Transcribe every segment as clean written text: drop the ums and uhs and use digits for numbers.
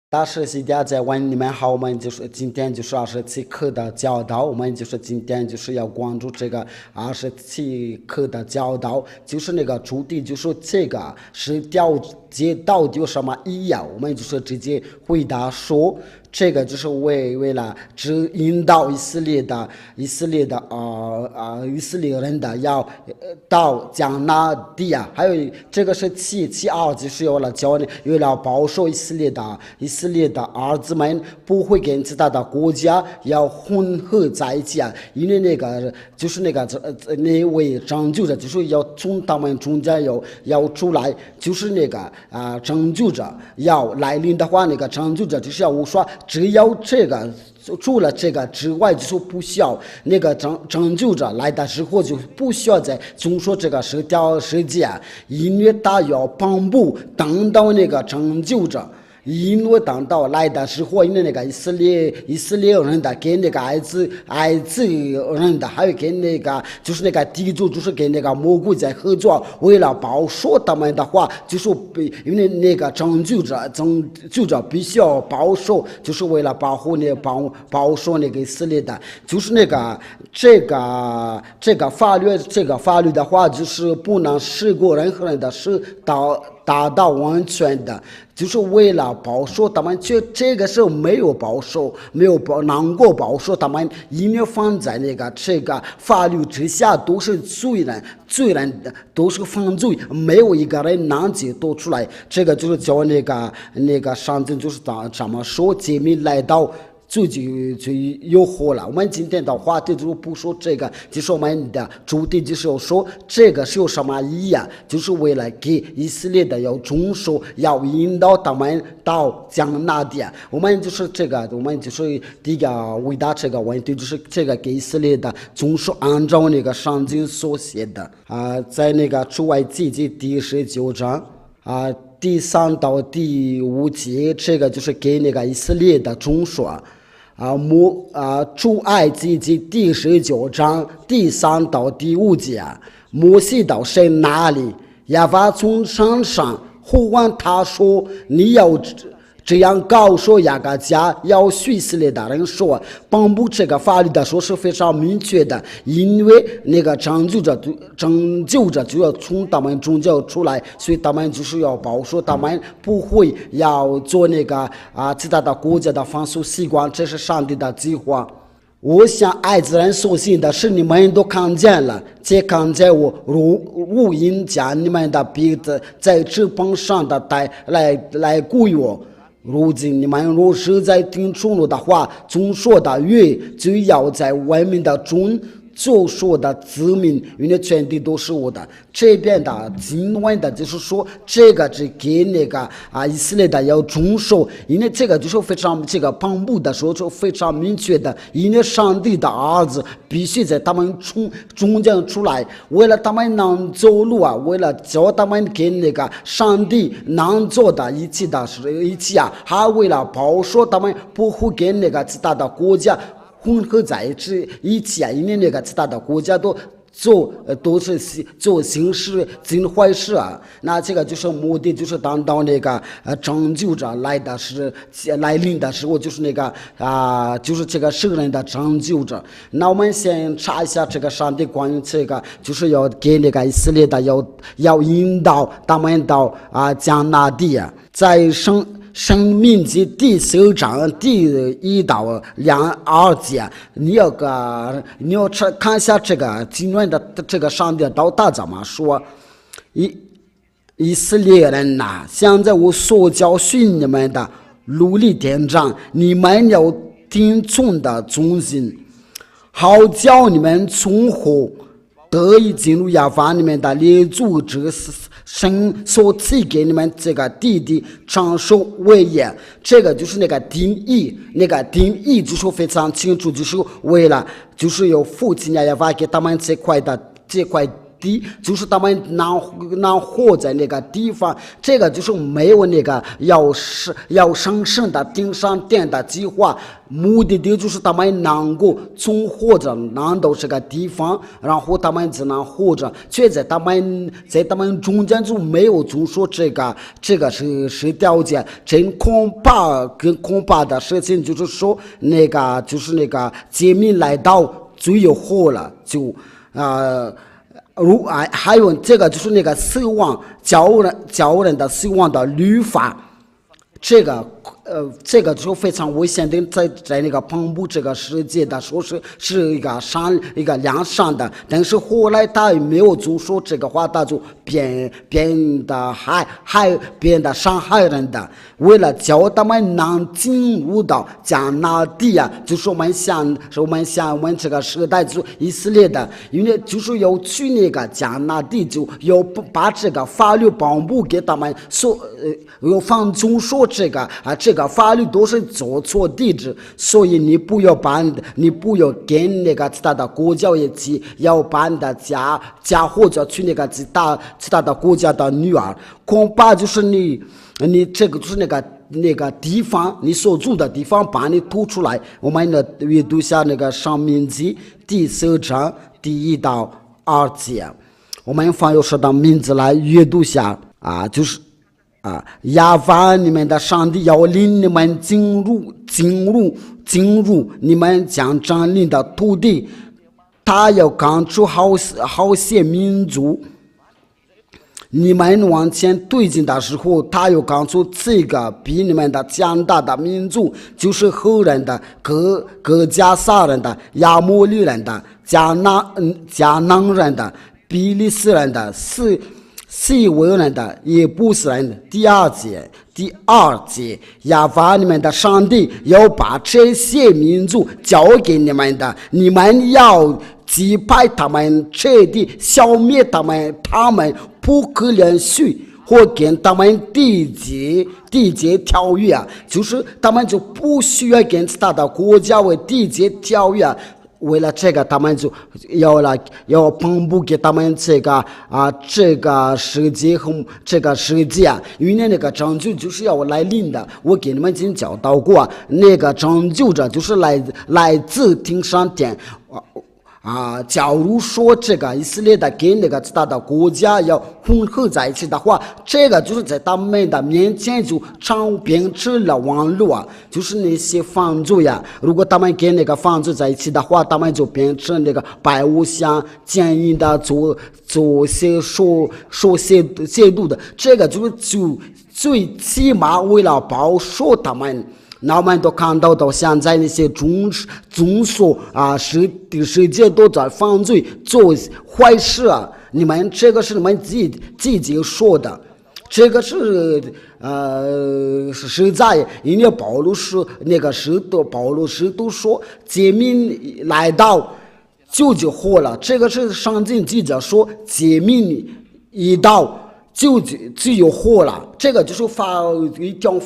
大师兄弟在问你们好，我们就是今天就是27课的教导，我们就是今天就是要关注这个27课的教导，就是那个主题就是这个是调节到底有什么意义啊？我们就是直接回答说，这个就是为了只引导以色列人的要到迦南地啊，还有这个是7:2，就是为了保守以色列的儿子们不会跟其他的国家要混合在一起啊，因为那个就是那位拯救者就是要从他们中间要出来，就是那个拯救者要来临的话，那个拯救者就是要说只要这个。除了这个之外，就是不需要那个拯救者来的时候，就不需要再总说这个世界，因为他要帮助等到那个拯救者。因为等到来的时候，因为那个以色列人的跟那个埃及人的，还有跟那个就是那个地主，就是跟那个魔鬼在合作，为了保守他们的话，就是因为那个拯救者必须要保守，就是为了保守那个以色列的，就是那个这个法律的话，就是不能使过任何人的事达到完全的，就是为了保守他们，这个时候没有能够保守他们，因为放在这个法律之下都是罪人都是犯罪，没有一个人能解脱出来。这个就是叫那个上帝就是这么说，诫命来到。就诱惑了。我们今天的话题就是不说这个，就是我们的主题就是要说这个是有什么意义啊？就是为了给以色列的要遵守，要引导他们到迦南地啊。我们就是第一个回答这个问题，就是这个给以色列的遵守按照那个圣经所写的在那个出埃及记第19章第3到第5节，这个就是给那个以色列的遵守出埃及记第19章第3到第5节，摩西到神那里，耶和华从山上呼唤他说：“你要这样告诉雅各家，要以色列的人说，颁布这个法律的说是非常明确的，因为那个拯救者就要从他们中间出来，所以他们就是要保守他们不会要做那个其他的国家的风俗习惯，这是上帝的计划。我想爱子人所信的是你们都看见了，且看见我如鹰将你们的鼻子在翅膀上的带来雇我。如今你们若是在听从我的话，总说的约，就要在外面的中就说的子民，因为全地都是我的。这边的经文的就是说，这个是给那个以色列的要遵守，因为这个就是非常这个颁布的时候就非常明确的，因为上帝的儿子必须在他们从中间出来，为了他们能走路为了教他们跟那个上帝能做的一切还为了保守他们不会跟那个其他的国家混合在一起因为那个其他的国家都是做刑事尽坏事那这个就是目的，就是当到那个拯救者来临的时候，就是那个就是这个世人的拯救者。那我们先查一下这个上帝关于这个，就是要给那个以色列的要引导他们到迦南地在生命记第9章第1到2节，你要看一下这个经文的这个上帝到他怎么说。以色列人现在我所教训你们的律例典章，你们要听从的遵行，好叫你们存活，得以进入耶和华你们的列祖之神所赐给你们这个地的长寿为业。这个就是那个定义就是非常清楚，就是为了就是有父亲耶和华给他们这块地，就是他们能活在那个地方，这个就是没有那个要上升的顶上殿的计划，目的地就是他们能够存活着能到这个地方，然后他们只能活着，却在他们中间就没有就说这个是条件，真恐怕的事情就是说那个就是那个诫命来到最有祸了，就还有这个就是那个死亡教人的死亡的律法，这个就非常危险的，在那个颁布这个世界的说是一个良善的，但是后来他没有就说这个话，他就变得伤害人的，为了教他们能进入到迦南地啊，就是我们这个时代就以色列的，因为就是要去那个迦南地，就要把这个法律颁布给他们，有放纵说这个法律都是做错地址，所以你不要跟那个其他的国家一起，要把你的家或者去那个其他的国家的女儿，恐怕就是你这个就是那个地方，你所住的地方把你吐出来。我们阅读下那个申命记第4章第1到2节，我们放有神的名字来阅读下就是亚法你们的上帝要领你们进入你们将占领的土地，他要赶出好些民族。你们往前推进的时候，他又赶出这个比你们的强大的民族，就是赫人的、各加撒人的、亚摩利人的、迦南人的、比利斯人的、西维人的，也不是人的。第二节，亚法你们的上帝要把这些民族交给你们的，你们要击败他们，彻底消灭他们不可连续或跟他们缔结条约就是他们就不需要跟其他的国家为缔结条约为了这个，他们就要颁布给他们这个世界和这个世界因为那个拯救就是要来临的。我给你们已经教导过，那个拯救者就是来自天上天。假如说这个以色列的跟那个其他的国家要混合在一起的话，这个就是在他们的面前就变成了网络就是那些犯罪如果他们跟那个犯罪在一起的话，他们就变成那个拜偶像、奸淫的、做些说亵渎的，这个就最起码为了保守他们。那我们都看到现在那些宗所世界都在犯罪做坏事你们这个是你们自己说的，这个是实在，因为保罗是那个保罗使徒说诫命来到就活了，这个是上经记者说诫命一到就有祸了，这个就是一条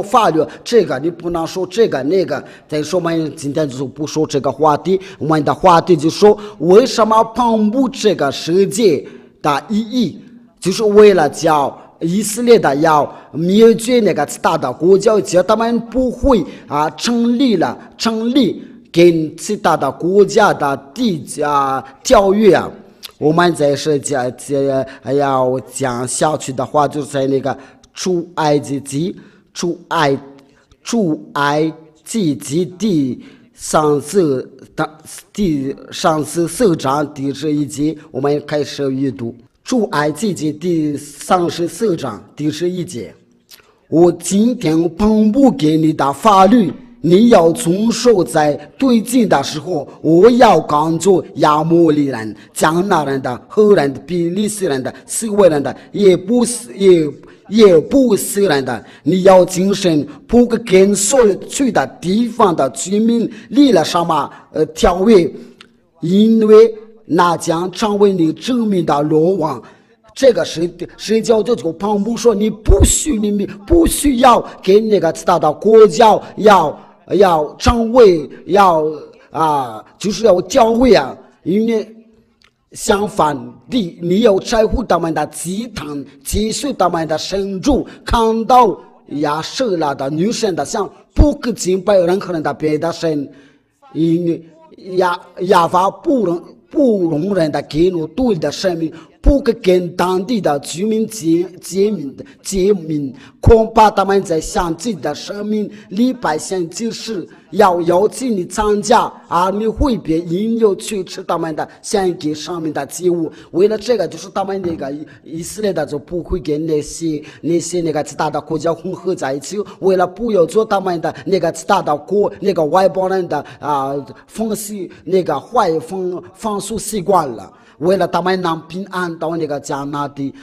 法律，这个你不能说这个那个。再说我们今天就是不说这个话题，我们的话题就说为什么颁布这个世界的意义，就是为了叫以色列的要灭绝那个其他的国家，叫他们不会成立跟其他的国家的条约我们在是要讲下去的话，就是在那个出埃及记第34章第11节，我们开始阅读。出埃及记第34章第11节，我今天颁布给你的法律，你要遵守，在对境的时候，我要赶走亚摩利人、迦南人的、赫人的、比利斯人的、西维人的、也不是人的。你要谨慎，不可跟所有去的地方的居民立了什么条约，因为那将成为你致命的罗网。这个是叫这个颁布说，你不需要给那个其他的国家成为就是要教会因为相反的，你要在乎他们的祭坛，继续他们的神主，看到亚舍拉的女神的像，不可敬拜任何人的别的神，因为亚法不容忍的给奴对的生命，不可跟当地的居民结民，恐怕他们在向自己的生命里百姓就是要邀请你参加，而你会被引诱去吃他们的献给上面的祭物。为了这个，就是他们那个以色列的就不会跟那些那个其他的国家混合在一起，为了不要做他们的那个其他的那个外邦人的风习那个坏风俗习惯了。为了他们能平安到那个迦南地，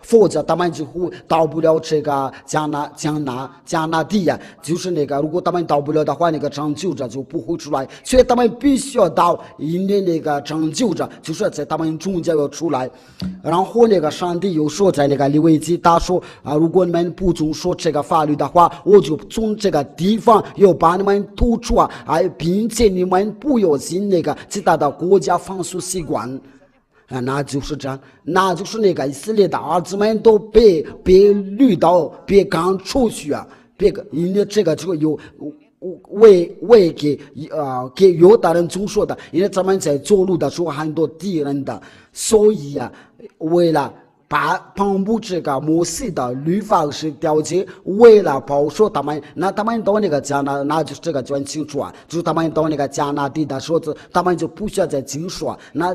否则他们就会到不了这个迦南地呀。就是那个，如果他们到不了的话，那个拯救者就不会出来。所以他们必须要到，因为那个拯救者就是在他们中间要出来。然后那个上帝又说，在那个利未记他说如果你们不遵守这个法律的话，我就从这个地方要把你们吐出并且你们不要进那个其他的国家风俗习惯。那就是这样，那就是那个以色列的儿子们都被绿到被赶出去因为这个就有为给犹大人总说的，因为咱们在走路的时候很多敌人的，所以为了颁布这个摩西的律法是条件，为了保守他们，那他们到那个迦南，那就这个就很清楚就是他们到那个迦南地的时候，他们就不需要再经说。那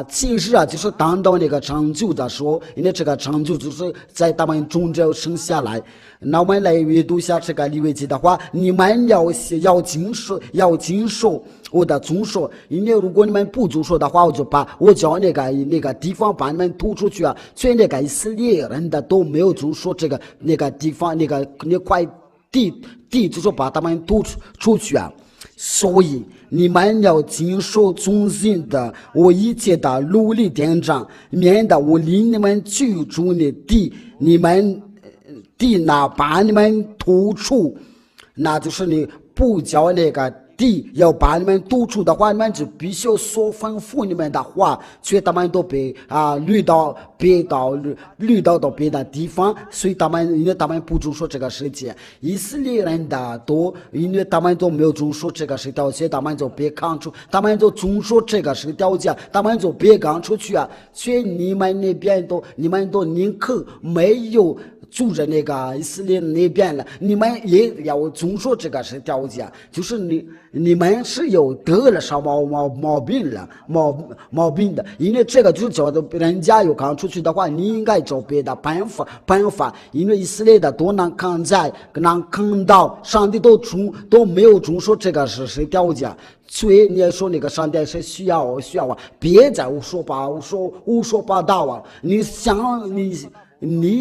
其实就是当到那个拯救的时候，因为这个拯救就是在他们中间生下来。那我们来阅读一下这个利未记的话，你们要经受我的遵守，因为如果你们不遵守的话，我叫那个地方把你们吐出去所以那个以色列人的都没有遵守那个地方那块地就是把他们吐出去所以你们要经受遵行的我一切的努力典章，免得我领你们居住的地，你们地那把你们吐出，那就是你不叫那个地要把你们吐出的话，你们就必须说吩咐你们的话，所以他们都被绿到别的地方，所以因为他们不遵守这个世界，以色列人的都因为他们都没有遵守这个十条诫，他们就别赶出，他们就遵守这个十条诫，他们就别赶出去所以你们那边你们都宁可没有住着那个以色列那边了，你们也要遵守这个十条诫，就是你们是有得了什么毛病的，因为这个就叫做人家有赶出去的话，你应该找别的办法，因为以色列的都能看到上帝都没有遵守这个十条诫，所以你说那个上帝是需要别再胡说八道你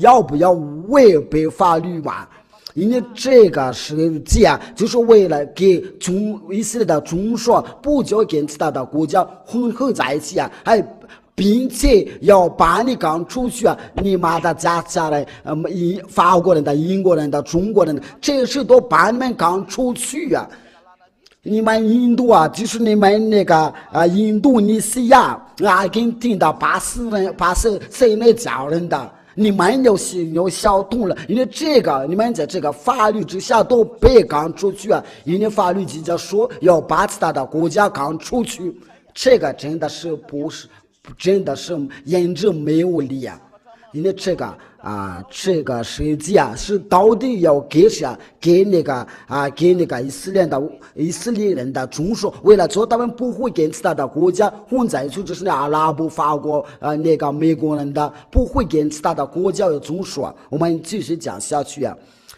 要不要违背法律嘛？因为这个是这样，就是为了给以色列的宗说不交跟其他的国家混合在一起并且要把你赶出去你把它加下来法国人的、英国人的、中国人的，这些都把你们赶出去你们印度就是你们那个印度尼西亚、阿根廷的、巴西那家人的，你们有小动了，因为这个你们在这个法律之下都被赶出去因为法律直接说要把其他的国家赶出去，这个真的是严重没有理因为这个世界是到底要给谁？给那个以色列人的宗说，为了做他们不会跟其他的国家混在一起，就是阿拉伯、法国那个美国人的不会跟其他的国家有宗说。我们继续讲下去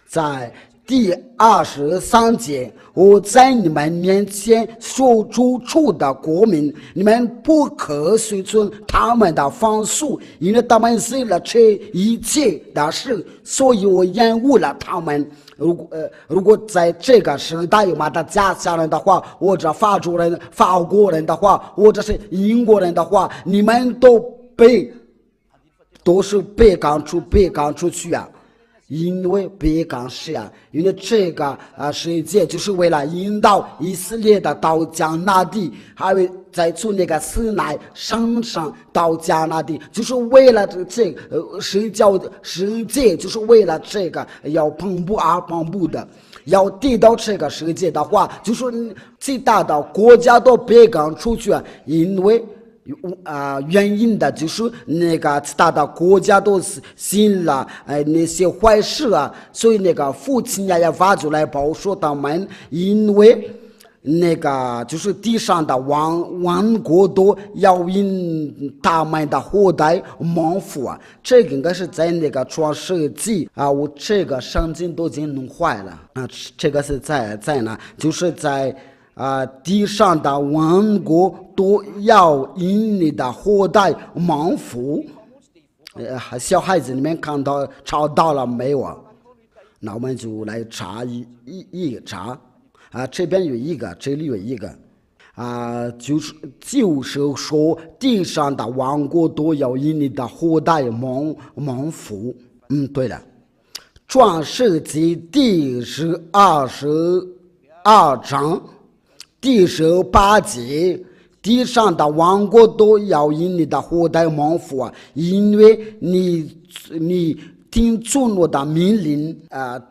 在第23节，我在你们面前所住处的国民，你们不可随从他们的风俗，因为他们做了这一切的事，所以我厌恶了他们。如果在这个时代有把他加下来的话，或者法国人的话，或者是英国人的话，你们都是被赶出去因为别干事啊，因为这个世界就是为了引导以色列的到迦南地，还有在从那个西奈山上到迦南地，就是为了这个世界就是为了这个要蓬勃而蓬勃的。要递到这个世界的话，就是最大的国家都别干出去，因为原因的就是那个其他的国家都信了那些坏事啊，所以那个父亲也发出来报说他们，因为那个就是地上的万国都要因他们的后代蒙福啊。这个应该是在那个创世纪啊，我这个圣经都已经弄坏了啊。这个是在哪？就是在地上的万国都要因你的后代蒙福。小孩子你们查到了没有啊？那我们就来查一查。这边有一个，这里有一个，就是说，地上的万国都要因你的后代蒙福。对了，创世纪第22章第18节，地上的万国都要因你的后代蒙福啊，因为你听从我的命令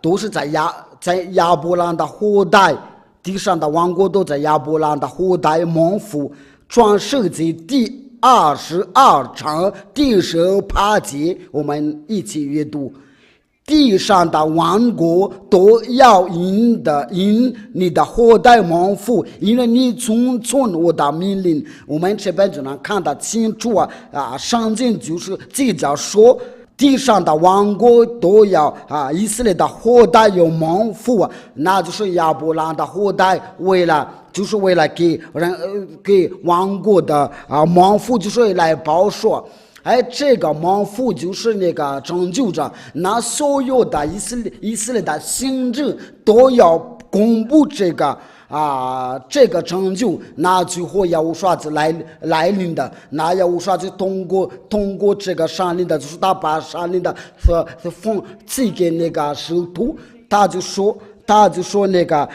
都是在亚伯兰的后代。地上的万国都在亚伯兰的后代蒙福。创世纪第22章第18节，我们一起阅读：地上的万国都要因你的后代蒙福，因为你遵从我的命令。我们这边就能看得清楚圣经就是记着说，地上的万国都要以色列的后代有蒙福那就是亚伯兰的后代为了给万国的蒙福，就是来报说。这个蒙福就是那个拯救者，那所有的以色列的行政都要公布这个拯救，那最后要啥子来临的，那要啥子通过这个上临的，就是他把上临的奉寄给那个使徒，他就说那个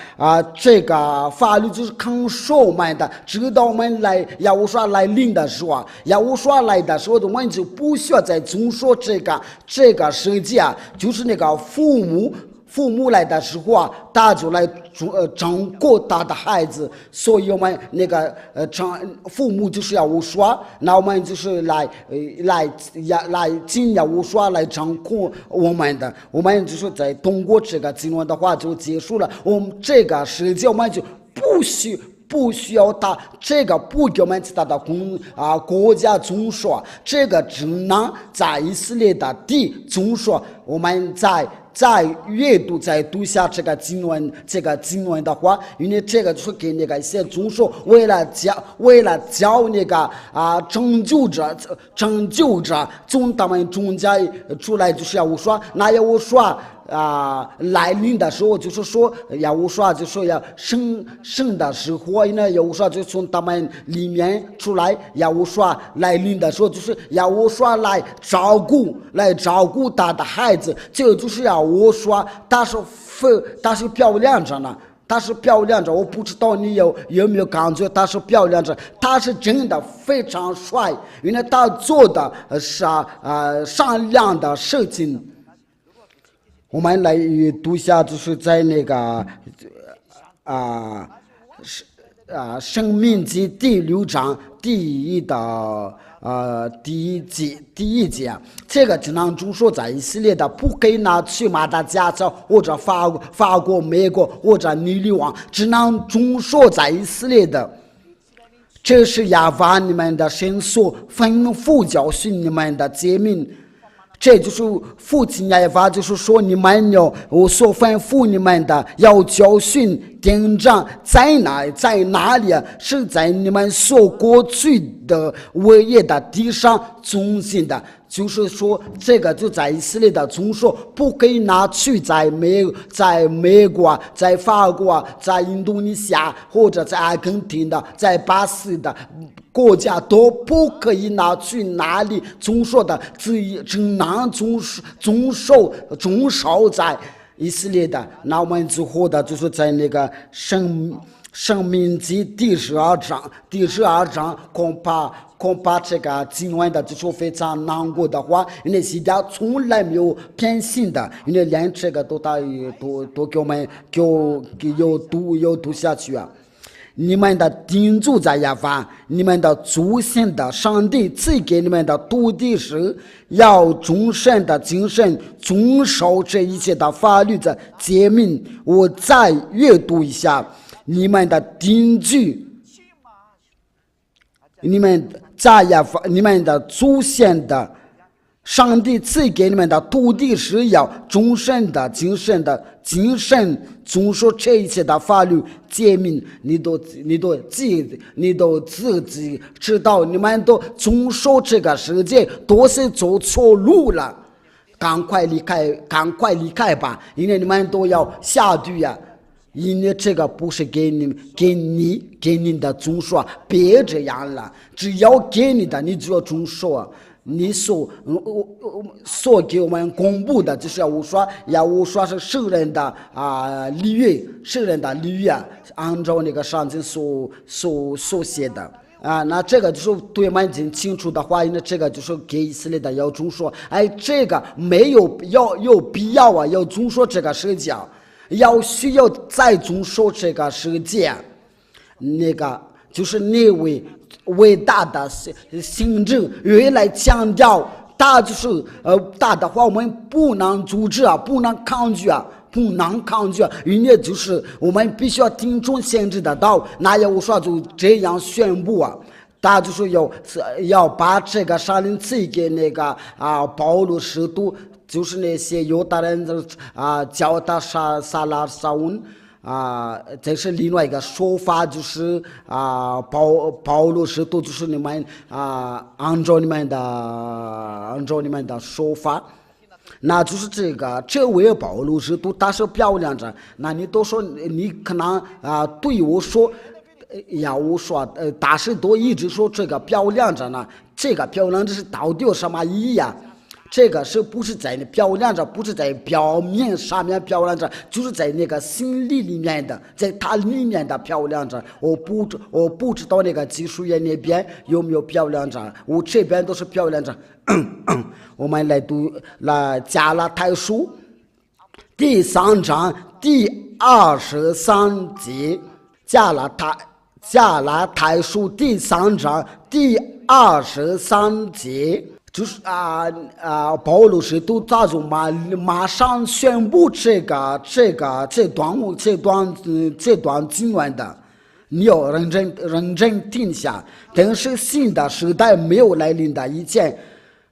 这个法律就是看守们的，直到我们要啥来临的时候，要啥来的时候，我们就不需要再总说这个世界就是那个父母来的时候他就来照顾他的孩子，所以我们那个父母就是要说，那我们就是来尽要说来照顾我们的，我们就是在通过这个经文的话就结束了。我们这个世界我们就不需要他这个不给我们其他的国家总说，这个只能在以色列的地总说。我们在阅读再读下这个经文的话，因为这个就是给那个一些总说为了教那个拯救者从他们中间出来，就是要说那要说来临的时候，就是说要说就说要生的时候呢，要说就从他们里面出来，要说来临的时候就是要说来照顾他的孩子，这个就是要我说他是漂亮着呢。他是漂亮着，我不知道你有没有感觉他是漂亮着，他是真的非常帅，因为他做的是善良的事情。我们来读一下，就是在那个申命记第6章第一节，这个只能就说在以色列的不可以拿去马达加斯或者法国、美国或者尼律王，只能就说在以色列的。这是亚法你们的神所吩咐教训你们的诫命。这就是父亲亚法，就是说你们我所吩咐你们的，要教训典章在哪里啊？是在你们所过去的伟业的地上中心的。就是说，这个就在以色列的中说，不可以拿去在美国、在法国、在印度尼西亚或者在阿根廷的、在巴西的国家都不可以拿去哪里中说的，只能中守在以色列的。那我们之后的就是在那个生命记第12章，恐怕这个今晚的就是非常难过的话，因为西家从来没有偏心的，因为连这个都给我们要读下去啊。你们的定住在亚法，你们的祖先的上帝赐给你们的土地时，要终身的精神遵守这一切的法律的诫命。我再阅读一下你们的定居，你们在亚法，你们的祖先的上帝赐给你们的土地是要终身的精神遵守这一切的法律诫命。你都自己知道，你们都遵守这个世界都是走错路了，赶快离开吧，因为你们都要下地呀。因为这个不是给你的遵守，别这样了。只要给你的，你就要遵守啊。你所给我们公布的，就是要我说是圣人的礼乐啊，按照那个上经所写的啊。那这个就是对我们已经清楚的话，因为这个就是给以色列的要遵守。这个没有必要啊，要遵守这个世界。需要再遵守这个世界，那个就是那位伟大的行政越来强调，大就是大的话，我们不能阻止啊，不能抗拒啊，因为就是我们必须要听从限制的道，那要说就这样宣布啊。他就是要把这个杀人赐给那个保罗使徒，就是那些犹大人叫他撒拉撒温这是另外一个说法，就是保罗使徒就是你们按照你们的说法，那就是这位保罗使徒他是漂亮着，那你都说你可能对我说。我说大师都一直说这个漂亮着呢，这个漂亮着是到底有什么意义啊？这个是不是在漂亮着，不是在表面上面漂亮着，就是在那个心里面的，在它里面的漂亮着。我不知道那个技术员那边有没有漂亮着，我这边都是漂亮着。我们来读加拉太书第3章第23节，加拉太书第3章第23节，就是保罗使徒他就马上宣布这段经文的，你要认真听下。但是新的时代没有来临的以前，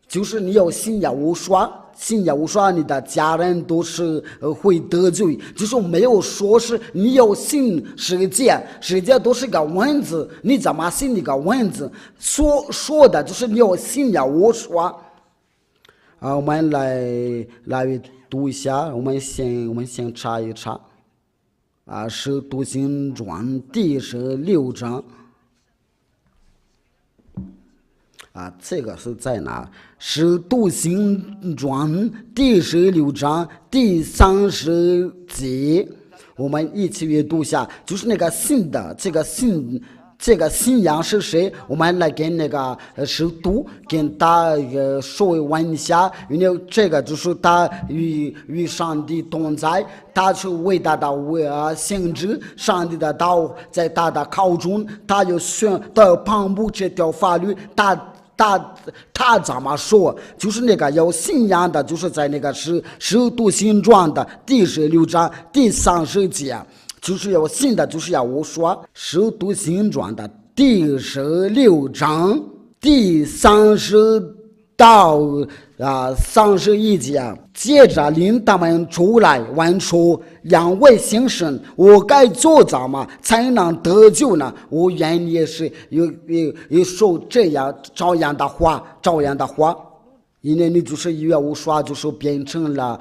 就是你要信仰无双。你的家人都是会得罪，就是没有说是你要信世界都是个文字，你怎么信那个文字？说的就是你要信仰无双。我们来读一下，我们先查一查使徒行传第16章。这个是在哪？使徒行传第16章第30节，我们一起阅读一下。就是那个信的这个信仰是谁？我们来跟那个使徒跟他说问一下，因为这个就是他与上帝同在，他是伟大的先知，上帝的道在他的口中，他要颁布这条法律，他怎么说？就是那个有信仰的，就是在那个使徒行传的第16章第30节，就是有信的，就是要我说使徒行传的第16章第30到31节，接着领他们出来问说：两位先生，我该做什么才能得救呢？我愿意是有说这样的话，因为你就是越无说，就是变成了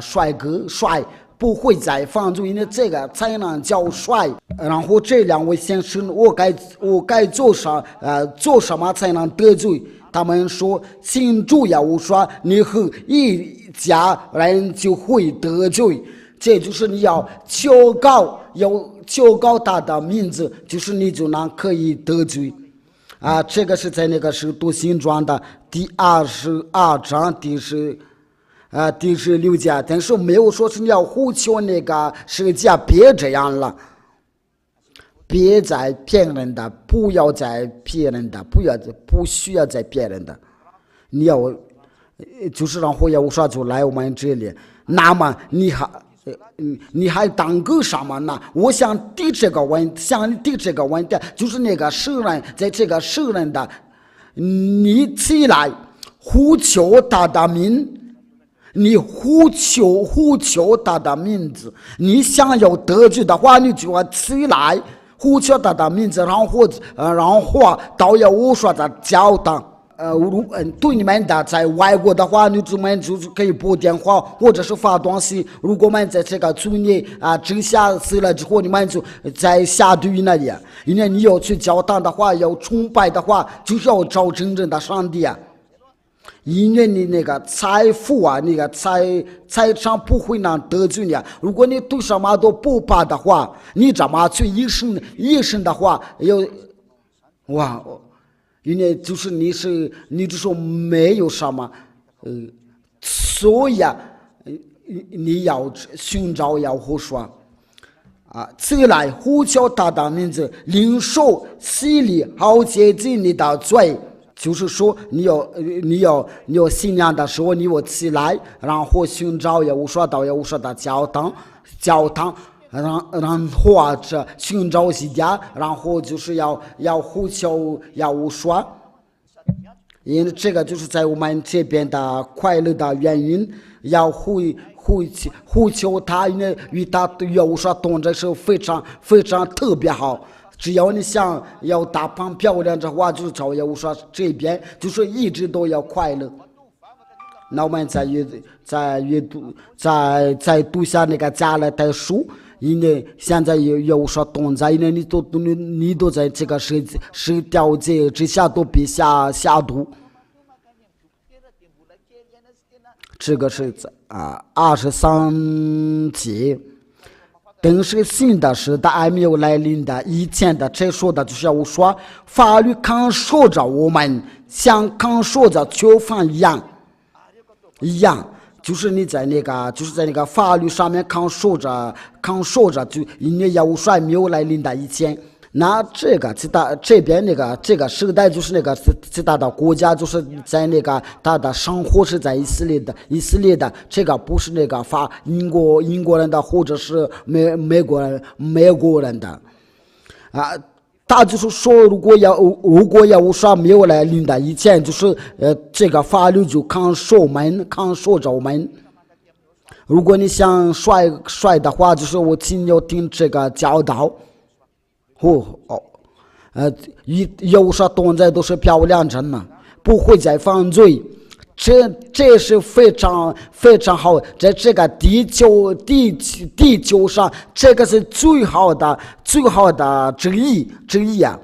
帅哥，帅不会再犯罪，因为这个才能叫帅。然后这两位先生，我该做什么才能得罪？他们说：信主耶稣说，你和一家人就会得罪。这就是你要求告他的名字，就是你就能可以得罪。这个是在那个使徒行传的第22章第16节，但是没有说是你要呼求那个世界别这样了，别再骗人的，不要再骗人的，不需要再骗人的。你要就是让火焰无说就来我们这里，那么你还当个什么呢？我想提这个问题，就是那个世人在这个世人的，你起来呼求他的名，你呼求他的名字，你想要得救的话，你就要起来呼求他的名字，然后导演无说的教导。对你们的在外国的话，你们就是可以拨电话或者是发短信。如果我们在这个罪孽之下死了之后，你们就在下地狱那里。因为你要去教堂的话，要崇拜的话，就是要找真正的上帝啊。因为你那个财富那个财产不会能得罪你。如果你对什么都不怕的话，你怎么去一生的话因为就是你就说没有什么，所以你要寻找要胡说起来呼叫他的名字，领受洗礼，好洁净你的罪。就是说你要信仰的时候，你要起来，然后寻找要无说的教堂。然后寻找西家，然后就是要呼求要无说，因为这个就是在我们这边的快乐的原因，要呼求他，因为与他要无说动作是非常非常特别好。只要你想要打扮漂亮的话，就是找要无说这边就是一直都要快乐。那我们再阅读再读下那个加拉太书。因为现在有说动作，因为你都在这个十条节之下都必下毒。这个是23节，等是新的时代还没有来临的，以前的这说的就是我说法律看守着我们，像看守着囚犯一样。就是你在那个法律上面看守着，就因为要说没有来临的以前，那这边这个时代就是那个其他的国家，就是在那个他的生活是在以色列的，这个不是那个英国人的或者是美国人的他就是说，如果要说没有来临的以前，就是这个法律就看守着我们。如果你想帅的话，就是我请要听这个教导。有说动作都是漂亮人嘛，不会再犯罪。这是非常非常好，在这个地球上，这个是最好的之一啊！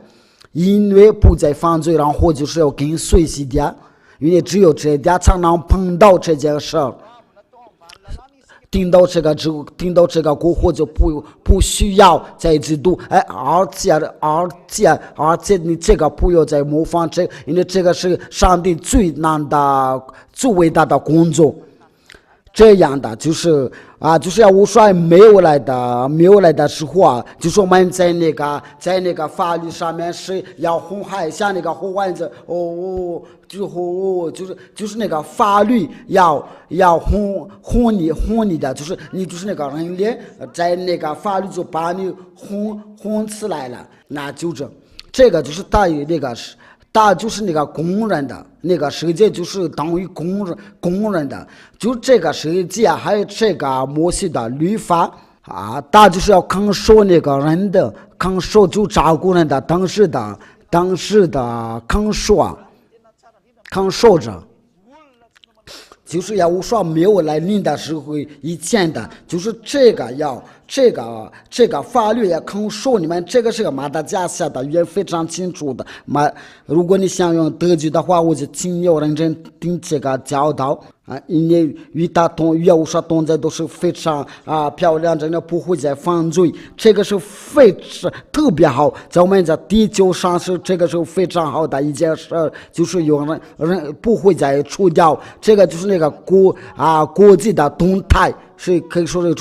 因为不再犯罪，然后就是要跟随西点，因为只有这点才能碰到这件事儿。听到这个过后就不需要再嫉妒，而且你这个不要再模仿因为这个是上帝最伟大的工作。这样的就是就是要我说没有来的时候就是我们在那个法律上面是要红海，像那个红丸子就是那个法律要哄你的，就是你就是那个人脸，在那个法律就把你哄起来了，那就这个就是大于那个大就是那个工人的。那个世界就是等于公认的，就这个世界还有这个摩西的律法啊，他就是要看守那个人的，看守就照顾人的当时的看守啊，看守着。就是要我说没有来临的时候以前的，就是这个法律要看守你们，这个是个马达加斯的也非常清楚的。如果你想用德语的话，我就请你要认真听这个教导啊，因为越我说动作都是非常漂亮，真的不会再犯罪，这个是非常特别好。在我们在地球上是这个是非常好的一件事，就是有人不会再除掉，这个就是那个国际的动态，是可以说是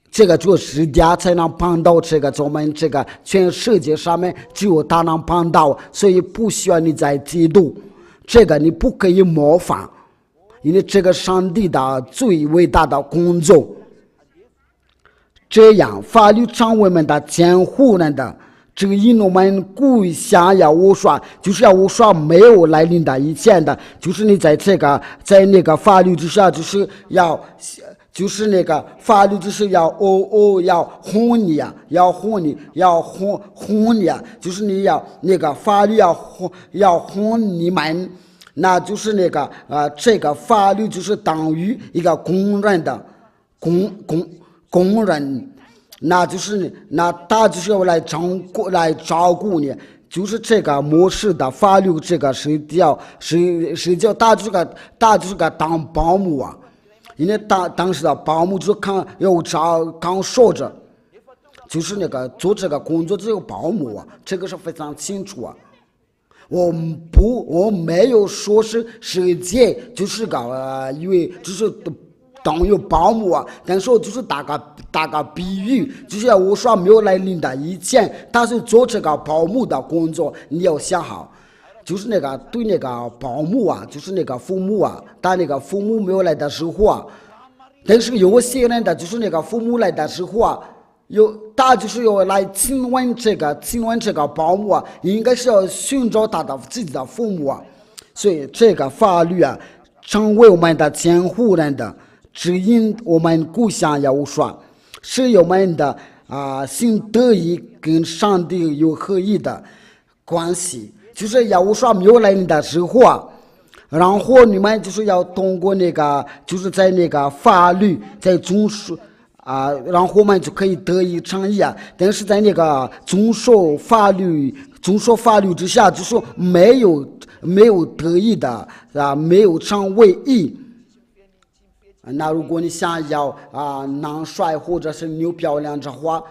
这个只有世界才能办到，这个在我们这个全世界上面只有他能办到，所以不需要你再嫉妒，这个你不可以模仿，因为这个上帝的最伟大的工作。这样法律成为我们的监护人的，这个因我们故意想要我说，就是要我说没有来临的以前的，就是你在那个法律之下，就是那个法律就是要哄你啊，要哄你啊，就是你要那个法律要哄你们，那就是那个这个法律就是等于一个公认的公认，那就是那他就是要来照顾你。就是这个模式的法律，这个是叫他就是个当保姆啊。因为当时的保姆就看守着，就是那个做这个工作只有保姆啊，这个是非常清楚啊。我没有说是世界就是个因为就是等于保姆啊，但是我就是打个比喻，就是我说没有来临的以前，他是做这个保姆的工作，你要想好。就是那个对那个保姆啊，就是那个父母啊，但那个父母没有来的时候啊，但是有些人的就是那个父母来的时候啊，他就是要来亲吻这个保姆啊，应该是要寻找他的自己的父母啊，所以这个法律啊，成为我们的监护人的，指引我们故乡要说，是我们的心得以跟上帝有合一的关系。就是要说没有来临的时候啊，然后你们就是要通过那个，就是在那个法律在中枢然后我们就可以得以成义啊。但是在那个中枢法律之下，就是没有得以的没有成为义。那如果你想要男帅或者是女漂亮的话，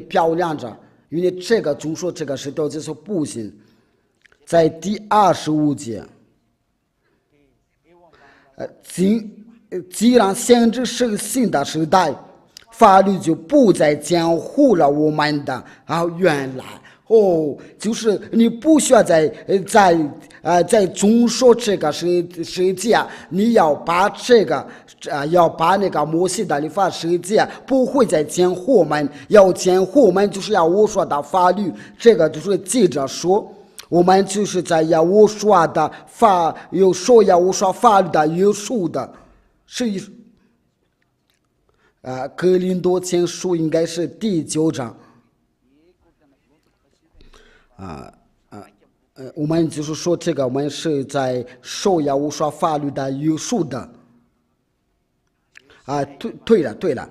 漂亮着，因为这个中枢这个是到底是不行。在第25节，既然现在是个新的时代，法律就不再监护了我们的原来就是你不需要在中说这个世界，你要把这个要把那个摩西的律法世界不会再监护我们，要监护我们就是要我说的法律，这个就是记者说。我们就是在要我说的要我说法律的约束的，是哥林多前书应该是第9章我们就是说这个我们是在受要我说法律的约束的对了，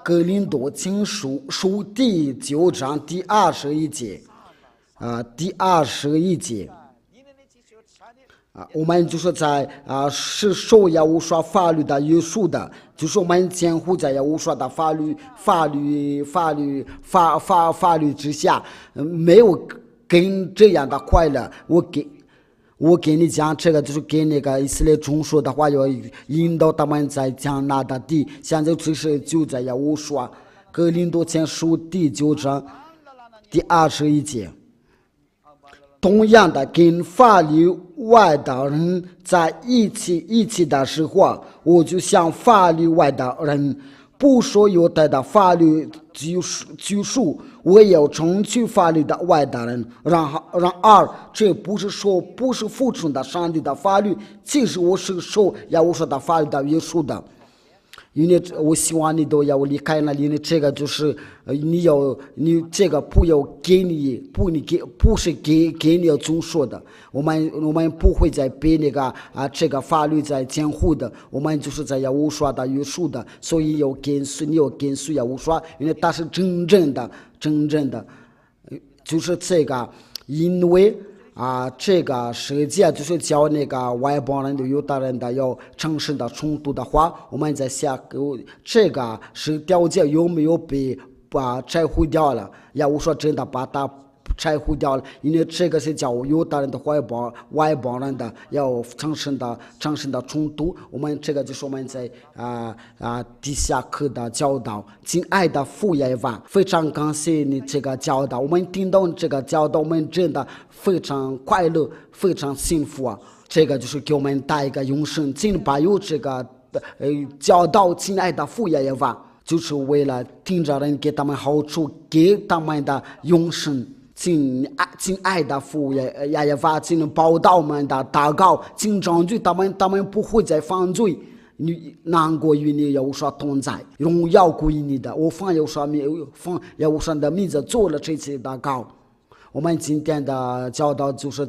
哥林多前书第9章第21节。第21节我们就是在是受要我说法律的约束的，就是我们监护在要我说的法律之下，没有跟这样的快乐。我给你讲这个，就是给那个以色列中说的话，要引导他们在迦南的地。现在就在要我说哥林多前书第9章第21节。同样的，跟法律外的人在一起的时候，我就像法律外的人，不说有的法律拘束，我要成全法律的外的人。然而，这不是服从的上帝的法律，其实我是受耶和华的法律的约束的。因为我希望你都要离开那里，这个就是你这个不要给你不是给你要遵守的。我们不会再被那个这个法律在监护的，我们就是在耶和华的约束的，所以你要跟随耶和华，因为他是真正的，就是这个，因为。这个世界就是教那个外邦人的、犹太人的要产生的冲突的话，我们在想，这个是条件有没有被拆毁掉了？要我说真的把它拆毁掉了，因为这个是叫犹太人的外邦人的要产生的冲突。我们这个就是我们在地下课的教导。亲爱的父耶娃，非常感谢你这个教导，我们听到这个教导，我们真的非常快乐，非常幸福啊！这个就是给我们带一个永生，尽把有这个教导，亲爱的父耶娃，就是为了听着人给他们好处，给他们的永生。亲爱的父耶娃，请报道我们的祷告，请证据他们不会再犯罪。你难过与你有所同在，荣耀归你的。我奉耶和华的名字做了这次祷告。我们今天的教导就是。